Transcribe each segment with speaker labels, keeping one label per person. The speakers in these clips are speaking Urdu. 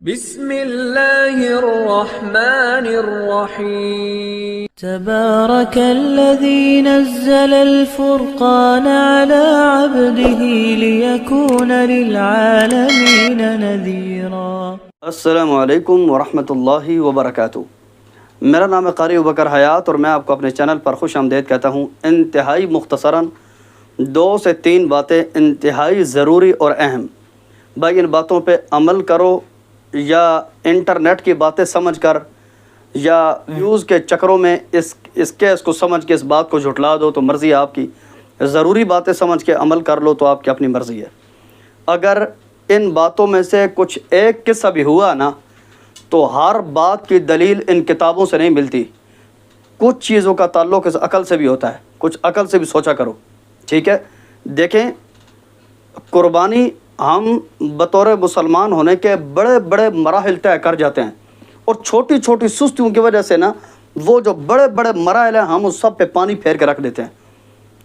Speaker 1: بسم اللہ الرحمن الرحیم
Speaker 2: تبارك الذي نزل الفرقان على عبده ليكون للعالمين نذيرا۔
Speaker 3: السلام علیکم ورحمۃ اللہ وبرکاتہ۔ میرا نام ہے قاری ابوبکر حیات اور میں آپ کو اپنے چینل پر خوش آمدید کہتا ہوں۔ انتہائی مختصراً 2 سے 3 باتیں انتہائی ضروری اور اہم۔ بھائی ان باتوں پہ عمل کرو، یا انٹرنیٹ کی باتیں سمجھ کر یا ویوز کے چکروں میں اس کو سمجھ کے اس بات کو جھٹلا دو تو مرضی آپ کی۔ ضروری باتیں سمجھ کے عمل کر لو تو آپ کی اپنی مرضی ہے۔ اگر ان باتوں میں سے کچھ ایک قصہ بھی ہوا نا تو ہر بات کی دلیل ان کتابوں سے نہیں ملتی۔ کچھ چیزوں کا تعلق اس عقل سے بھی ہوتا ہے، کچھ عقل سے بھی سوچا کرو، ٹھیک ہے؟ دیکھیں، قربانی ہم بطور مسلمان ہونے کے بڑے بڑے مراحل طے کر جاتے ہیں، اور چھوٹی چھوٹی سستیوں کی وجہ سے نا وہ جو بڑے بڑے مراحل ہیں ہم اس سب پہ پانی پھیر کے رکھ دیتے ہیں،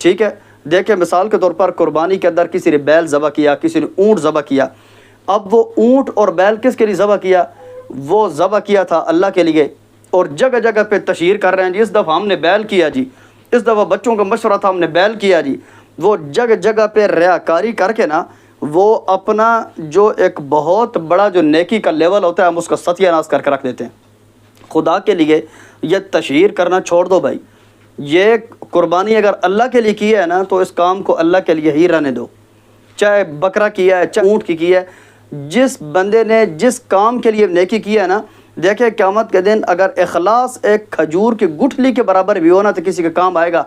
Speaker 3: ٹھیک ہے؟ دیکھیں مثال کے طور پر قربانی کے اندر کسی نے بیل ذبح کیا، کسی نے اونٹ ذبح کیا۔ اب وہ اونٹ اور بیل کس کے لیے ذبح کیا؟ وہ ذبح کیا تھا اللہ کے لیے، اور جگہ جگہ پہ تشہیر کر رہے ہیں جی اس دفعہ ہم نے بیل کیا جی، اس دفعہ بچوں کا مشورہ تھا ہم نے بیل کیا جی۔ وہ جگہ جگہ پہ ریاکاری کر کے نا وہ اپنا جو ایک بہت بڑا جو نیکی کا لیول ہوتا ہے ہم اس کا ستیہ ناش کر کے رکھ دیتے ہیں۔ خدا کے لیے یہ تشہیر کرنا چھوڑ دو بھائی۔ یہ قربانی اگر اللہ کے لیے کی ہے نا تو اس کام کو اللہ کے لیے ہی رہنے دو، چاہے بکرا کیا ہے چاہے اونٹ کی ہے۔ جس بندے نے جس کام کے لیے نیکی کی ہے نا، دیکھیں قیامت کے دن اگر اخلاص ایک کھجور کی گٹھلی کے برابر بھی ہونا تو کسی کے کام آئے گا۔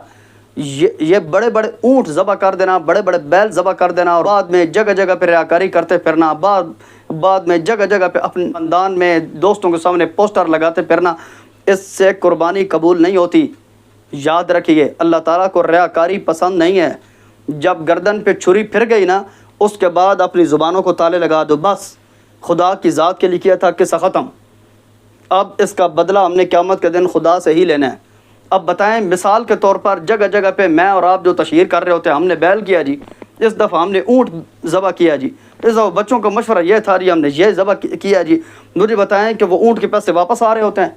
Speaker 3: یہ بڑے بڑے اونٹ ذبح کر دینا، بڑے بڑے بیل ذبح کر دینا، اور بعد میں جگہ جگہ پہ ریاکاری کرتے پھرنا، بعد میں جگہ جگہ پہ اپنے خاندان میں دوستوں کے سامنے پوسٹر لگاتے پھرنا، اس سے قربانی قبول نہیں ہوتی۔ یاد رکھیے اللہ تعالیٰ کو ریاکاری پسند نہیں ہے۔ جب گردن پہ چھری پھر گئی نا اس کے بعد اپنی زبانوں کو تالے لگا دو، بس خدا کی ذات کے لیے کیا تھا، قصہ ختم۔ اب اس کا بدلہ ہم نے قیامت کے دن خدا سے ہی لینا ہے۔ اب بتائیں مثال کے طور پر جگہ جگہ پہ میں اور آپ جو تشہیر کر رہے ہوتے ہیں ہم نے بیل کیا جی، اس دفعہ ہم نے اونٹ ذبح کیا جی، اس دفعہ بچوں کا مشورہ یہ تھا جی ہم نے یہ ذبح کیا جی۔ مجھے بتائیں کہ وہ اونٹ کے پیسے واپس آ رہے ہوتے ہیں،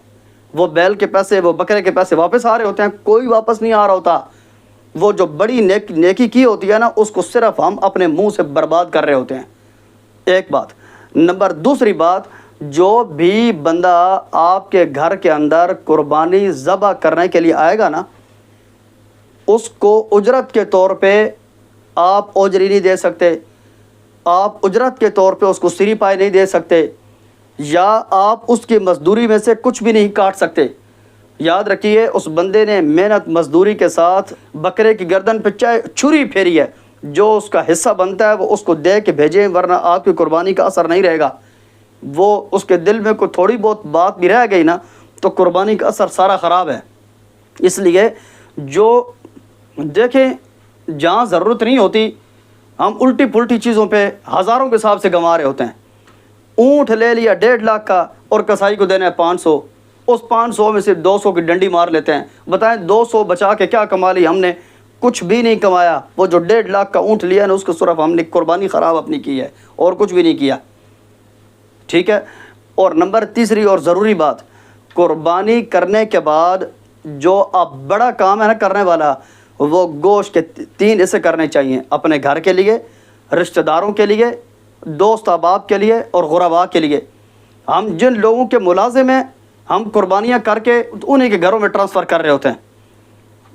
Speaker 3: وہ بیل کے پیسے، وہ بکرے کے پیسے واپس آ رہے ہوتے ہیں؟ کوئی واپس نہیں آ رہا ہوتا۔ وہ جو بڑی نیکی کی ہوتی ہے نا اس کو صرف ہم اپنے منہ سے برباد کر رہے ہوتے ہیں۔ ایک بات۔ نمبر دوسری بات، جو بھی بندہ آپ کے گھر کے اندر قربانی ذبح کرنے کے لیے آئے گا نا اس کو اجرت کے طور پہ آپ اجری نہیں دے سکتے، آپ اجرت کے طور پہ اس کو سری پائے نہیں دے سکتے، یا آپ اس کی مزدوری میں سے کچھ بھی نہیں کاٹ سکتے۔ یاد رکھیے اس بندے نے محنت مزدوری کے ساتھ بکرے کی گردن پہ چاہے چھری پھیری ہے، جو اس کا حصہ بنتا ہے وہ اس کو دے کے بھیجیں، ورنہ آپ کی قربانی کا اثر نہیں رہے گا۔ وہ اس کے دل میں کوئی تھوڑی بہت بات بھی رہ گئی نا تو قربانی کا اثر سارا خراب ہے۔ اس لیے جو دیکھیں جہاں ضرورت نہیں ہوتی ہم الٹی پلٹی چیزوں پہ ہزاروں کے حساب سے گنوا رہے ہوتے ہیں۔ اونٹ لے لیا 1.5 لاکھ کا اور کسائی کو دینا ہے 500، اس 500 میں سے 200 کی ڈنڈی مار لیتے ہیں۔ بتائیں 200 بچا کے کیا کما لی ہم نے؟ کچھ بھی نہیں کمایا۔ وہ جو 1.5 لاکھ کا اونٹ لیا نا اس کو صرف ہم نے قربانی خراب اپنی کی ہے اور کچھ بھی نہیں کیا، ٹھیک ہے؟ اور نمبر تیسری اور ضروری بات، قربانی کرنے کے بعد جو اب بڑا کام ہے نا کرنے والا، وہ گوشت کے 3 حصے کرنے چاہیے، اپنے گھر کے لیے، رشتہ داروں کے لیے، دوست احباب کے لیے اور غرباء کے لیے۔ ہم جن لوگوں کے ملازم ہیں ہم قربانیاں کر کے انہیں کے گھروں میں ٹرانسفر کر رہے ہوتے ہیں،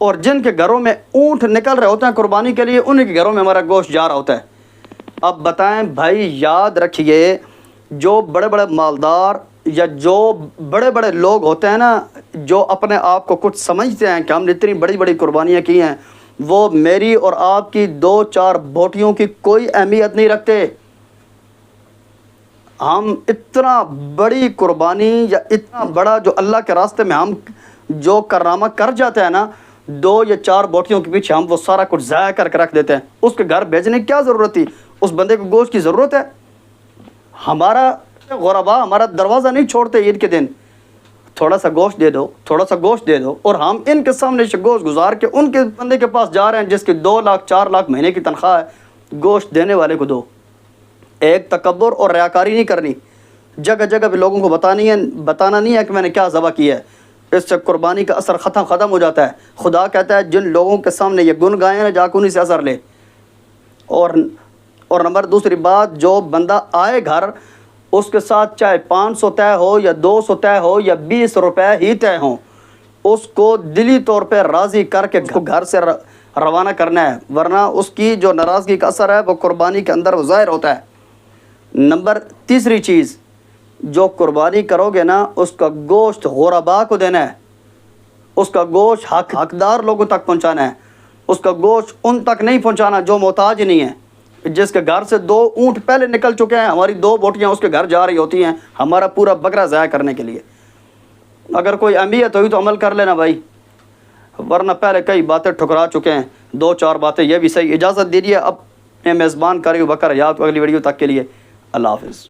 Speaker 3: اور جن کے گھروں میں اونٹ نکل رہے ہوتے ہیں قربانی کے لیے انہیں کے گھروں میں ہمارا گوشت جا رہا ہوتا ہے۔ اب بتائیں بھائی، یاد رکھیے جو بڑے بڑے مالدار یا جو بڑے بڑے لوگ ہوتے ہیں نا جو اپنے آپ کو کچھ سمجھتے ہیں کہ ہم نے اتنی بڑی بڑی قربانیاں کی ہیں، وہ میری اور آپ کی 2-4 بوٹیوں کی کوئی اہمیت نہیں رکھتے۔ ہم اتنا بڑی قربانی یا اتنا بڑا جو اللہ کے راستے میں ہم جو کارنامہ کر جاتے ہیں نا 2 یا 4 بوٹیوں کے پیچھے ہم وہ سارا کچھ ضائع کر کے رکھ دیتے ہیں۔ اس کے گھر بھیجنے کی کیا ضرورت تھی؟ اس بندے کو گوشت کی ضرورت ہے؟ ہمارا غربا ہمارا دروازہ نہیں چھوڑتے عید کے دن، تھوڑا سا گوشت دے دو، تھوڑا سا گوشت دے دو، اور ہم ان کے سامنے سے گوشت گزار کے ان کے بندے کے پاس جا رہے ہیں جس کی 2 لاکھ 4 لاکھ مہینے کی تنخواہ ہے، گوشت دینے والے کو دو۔ ایک تکبر اور ریاکاری نہیں کرنی، جگہ جگہ پہ لوگوں کو بتانا نہیں ہے کہ میں نے کیا ذبح کیا ہے، اس سے قربانی کا اثر ختم ہو جاتا ہے۔ خدا کہتا ہے جن لوگوں کے سامنے یہ گن گائے ہیں جا کے انہیں سے اثر لے۔ اور نمبر دوسری بات، جو بندہ آئے گھر اس کے ساتھ چاہے 500 طے ہو یا 200 طے ہو یا 20 روپے ہی طے ہوں، اس کو دلی طور پہ راضی کر کے گھر سے روانہ کرنا ہے، ورنہ اس کی جو ناراضگی کا اثر ہے وہ قربانی کے اندر وہ ظاہر ہوتا ہے۔ نمبر تیسری چیز، جو قربانی کرو گے نا اس کا گوشت غربا کو دینا ہے، اس کا گوشت حقدار لوگوں تک پہنچانا ہے، اس کا گوشت ان تک نہیں پہنچانا جو محتاج نہیں ہے۔ جس کے گھر سے 2 اونٹ پہلے نکل چکے ہیں، ہماری 2 بوٹیاں اس کے گھر جا رہی ہوتی ہیں ہمارا پورا بکرا ضائع کرنے کے لیے۔ اگر کوئی اہمیت ہوئی تو عمل کر لینا بھائی، ورنہ پہلے کئی باتیں ٹھکرا چکے ہیں، 2-4 باتیں یہ بھی صحیح۔ اجازت دیجیے اب میزبان قاری ابوبکر حیات کو اگلی ویڈیو تک کے لیے اللہ حافظ۔